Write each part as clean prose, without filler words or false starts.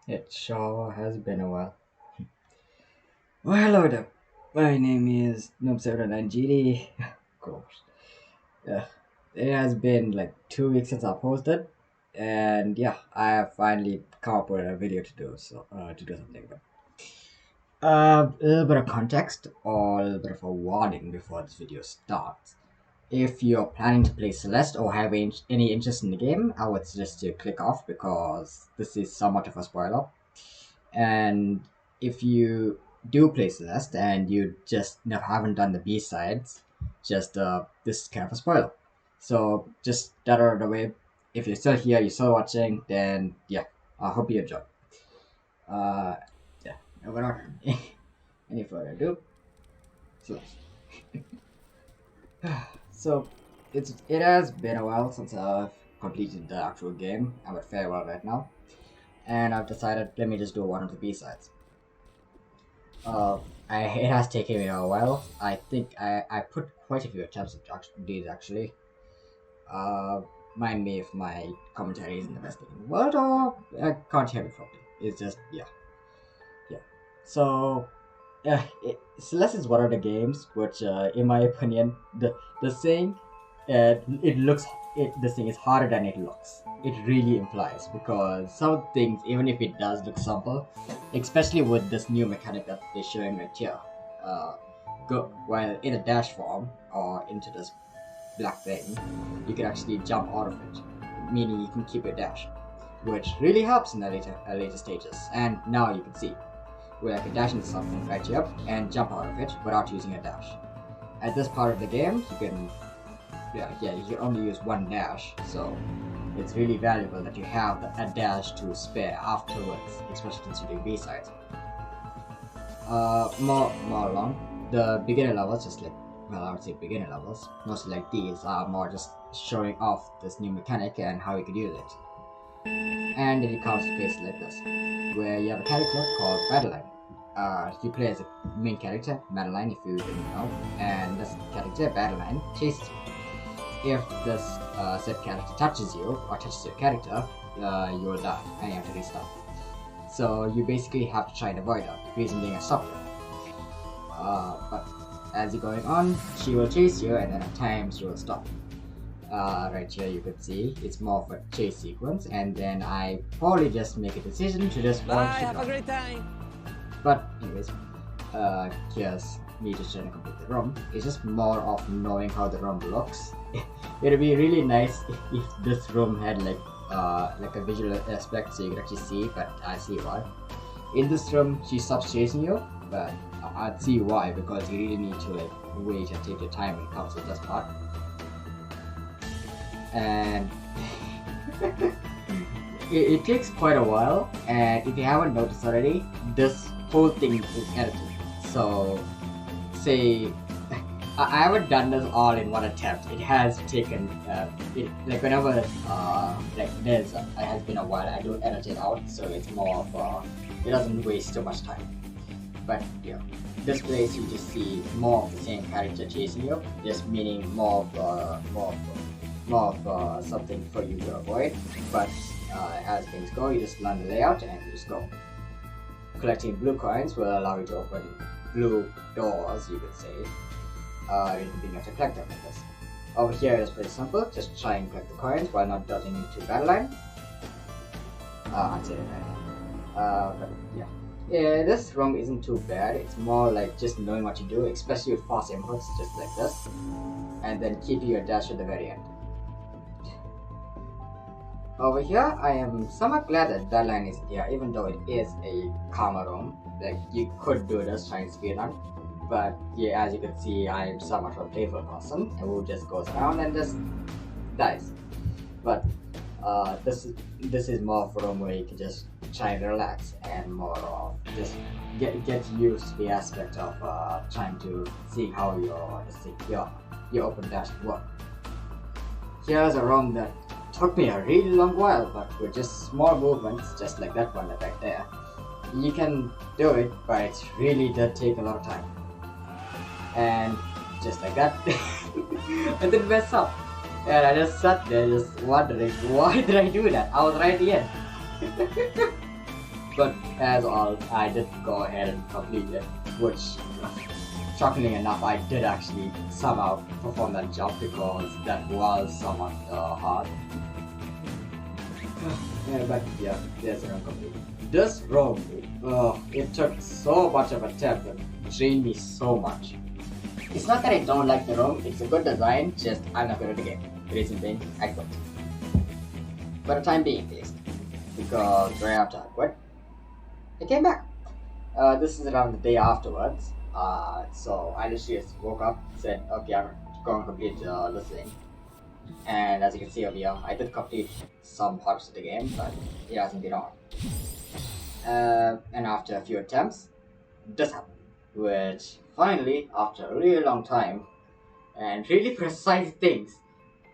It sure has been a while. Well, hello there. My name is Noob79GD. Gosh. Yeah. It has been like 2 weeks since I posted. And yeah, I have finally come up with a video to do to do something about. A little bit of context or a little bit of a warning before this video starts. If you're planning to play Celeste or have any interest in the game, I would suggest you click off because this is somewhat of a spoiler. And if you do play Celeste and you just haven't done the B sides, just this is kind of a spoiler. So just that out of the way. If you're still here, you're still watching, then yeah, I hope you enjoy. Uh, yeah, without any further ado, Celeste. So it has been a while since I've completed the actual game. I'm at farewell right now, and I've decided let me just do one of the B sides. Uh, it has taken me a while. I think I put quite a few attempts at these actually. Uh, Mind me if my commentary isn't the best thing in the world or I can't hear me properly. It's just, yeah. So, Celeste is one of the games which, in my opinion, the saying, it looks this thing is harder than it looks. It really implies because some things, even if it does look simple, especially with this new mechanic that they're showing right here, uh, go while in a dash form or into this black thing, you can actually jump out of it, meaning you can keep your dash, which really helps in the later stages. And now you can see where I can dash into something right here and jump out of it without using a dash. At this part of the game, you can you can only use one dash, so it's really valuable that you have a dash to spare afterwards, especially since you're doing B-sides. More along, the beginner levels, just like, well, I would say beginner levels, mostly like these, are more just showing off this new mechanic and how you could use it. And then it comes to places like this, where you have a character called Madeline. You play as a main character, Madeline, if you didn't know, and this character, Madeline, chases you. If this said character touches you or touches your character, you will die and you have to restart. So you basically have to try and avoid her, reason being a stop you. But as you're going on, she will chase you and then at times she will stop. Right here you could see it's more of a chase sequence, and then I probably just make a decision to just Bye, watch it. have a great time. But anyways, here's me just trying to complete the room. It's just more of knowing how the room looks. It'd be really nice if this room had like a visual aspect so you could actually see, but I see why. In this room, she stops chasing you, but I'd see why, because you really need to like wait and take your time when it comes to this part. And it takes quite a while, and if you haven't noticed already, this whole thing is edited. So, say I haven't done this all in one attempt. It has taken like whenever it has been a while. I do edit it out, so it's more of it doesn't waste too much time. But yeah, this place you just see more of the same character chasing you, just meaning more of something for you to avoid. But as things go, you just learn the layout and you just go. Collecting blue coins will allow you to open blue doors, you could say. You being able to collect them like this. Over here is pretty simple, just try and collect the coins while not dodging into battle line. I'd say that. But yeah, this room isn't too bad. It's more like just knowing what you do, especially with fast inputs, just like this, and then keeping your dash at the very end. Over here, I am somewhat glad that that line is here, even though it is a calmer room. Like, you could do this trying to speed run, but yeah, as you can see, I am somewhat of a playful person who just goes around and just dies. But this is more of a room where you can just try and relax and more of just get used to the aspect of trying to see how your open dash work. Here's a room that took me a really long while, but with just small movements, just like that one right there, you can do it, but it really does take a lot of time. And just like that, I didn't mess up. And I just sat there just wondering, why did I do that? I was right here. But as all, I did go ahead and complete it, which, shockingly enough, I did actually somehow perform that jump because that was somewhat hard. Yeah, but yeah, there's an complete. This room, it took so much of attempt and drained me so much. It's not that I don't like the room, it's a good design, just I'm not good at the game. Reason being, I quit. For the time being, at least. Because right after I quit, I came back. This is around the day afterwards. So I just woke up, said, okay, I'm going to complete this thing. And as you can see over here, I did complete some parts of the game, but it hasn't been on. And after a few attempts, this happened. Which finally, after a really long time and really precise things,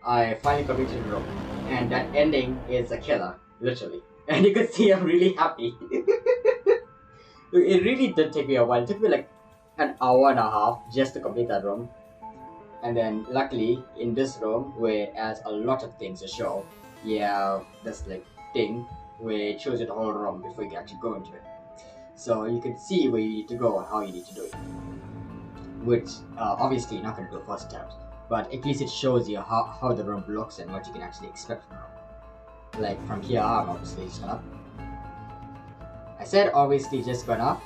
I finally completed the room. And that ending is a killer, literally. And you can see I'm really happy. It really did take me a while. It took me like an hour and a half just to complete that room. And then luckily in this room where it has a lot of things to show, you have this like thing where it shows you the whole room before you can actually go into it. So you can see where you need to go and how you need to do it. Which obviously you're not going to do first attempt, but at least it shows you how the room looks and what you can actually expect from the room. Like from here, I'm obviously just gonna. I said obviously just gonna.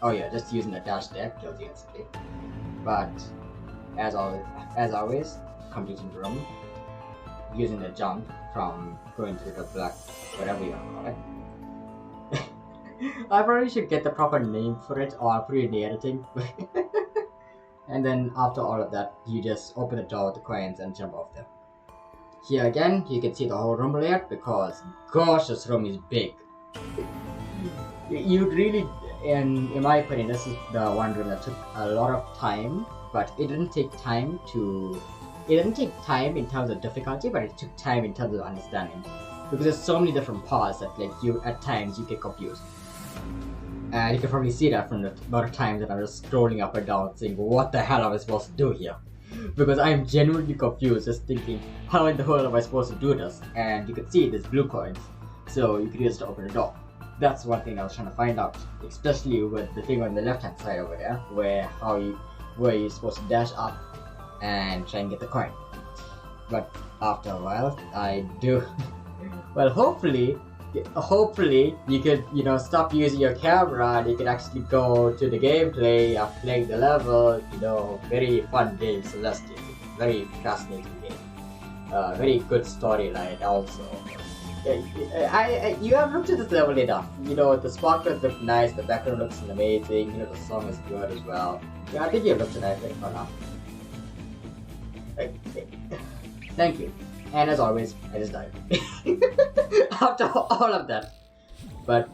Oh yeah, just using the dash there kills you instantly. But as always, completing the room using the jump from going through the black, whatever you want to call it. I probably should get the proper name for it, or I'll put it in the editing. And then after all of that, you just open the door with the coins and jump off there. Here again, you can see the whole room layout because gosh, this room is big. You really, in my opinion, this is the one room that took a lot of time, but it didn't take time in terms of difficulty, but it took time in terms of understanding. Because there's so many different parts that like you at times you get confused. And you can probably see that from the amount of times that I'm just scrolling up and down saying, what the hell am I supposed to do here? Because I am genuinely confused, just thinking, how in the world am I supposed to do this? And you can see there's blue coins, so you can use it to open the door. That's one thing I was trying to find out, especially with the thing on the left hand side over there, where you're supposed to dash up and try and get the coin. But after a while, I do. Well, hopefully you could, stop using your camera and you can actually go to the gameplay of playing the level. Very fun game, Celeste. Very fascinating game. Very good storyline also. You have looked at this level enough. The sparklers look nice, the background looks amazing, the song is good as well. Yeah, I think you've looked at it enough. Thank you. And as always, I just died. After all of that. But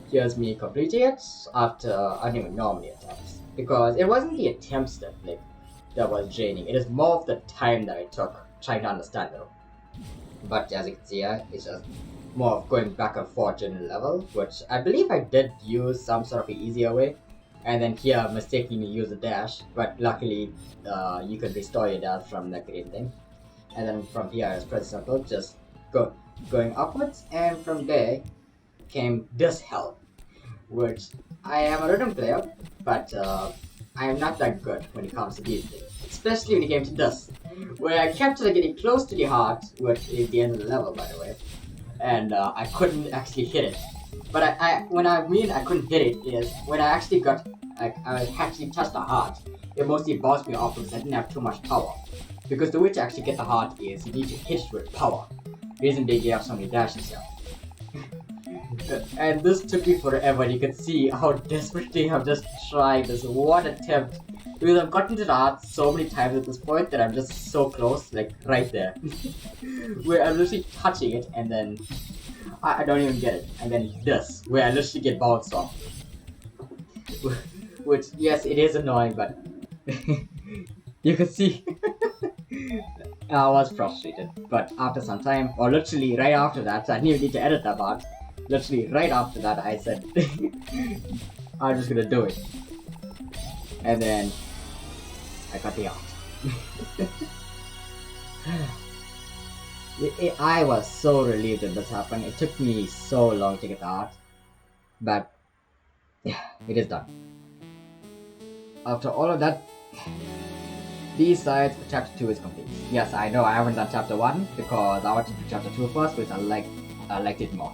here's me completing it after normally attempts. Because it wasn't the attempts that was draining. It is more of the time that I took trying to understand it. But as you can see here, it's just more of going back and forth in the level, which I believe I did use some sort of an easier way. And then here, mistakenly use a dash, but luckily you can restore your dash from the green thing. And then from here it's pretty simple, just going upwards, and from there came this hell, which I am a rhythm player, but I am not that good when it comes to these things, especially when it came to this, where I kept getting close to the heart, which is the end of the level by the way, and I couldn't actually hit it. But when I mean I couldn't hit it is when I actually I actually touched the heart, it mostly bounced me off because I didn't have too much power. Because the way to actually get the heart is you need to hit it with power. Reason being you have so many dashes here. And this took me forever. You can see how desperately I've just tried this one attempt. Because I've gotten to the heart so many times at this point that I'm just so close, like right there. Where I'm literally touching it and then I don't even get it. And then this, where I literally get bounced off. Which, yes, it is annoying, but you can see I was frustrated. But after some time, or literally right after that, so I didn't even need to edit that part. Literally right after that, I said, I'm just gonna do it. And then I got the art. I was so relieved when this happened. It took me so long to get the art. But yeah, it is done. After all of that, besides chapter 2 is complete. Yes, I know I haven't done chapter 1 because I wanted to do chapter 2 first because I liked it more.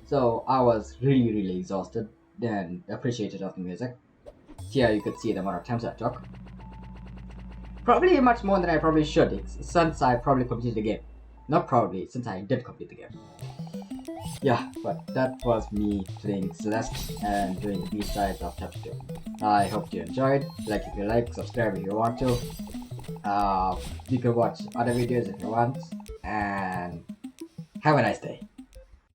So I was really exhausted and appreciative of the music. Here you could see the amount of times I took. Probably much more than I probably should, since I probably completed the game. Not probably, since I did complete the game. Yeah, but that was me playing Celeste and doing the B-sides of chapter 2. I hope you enjoyed. Like if you like, subscribe if you want to. You can watch other videos if you want. And have a nice day.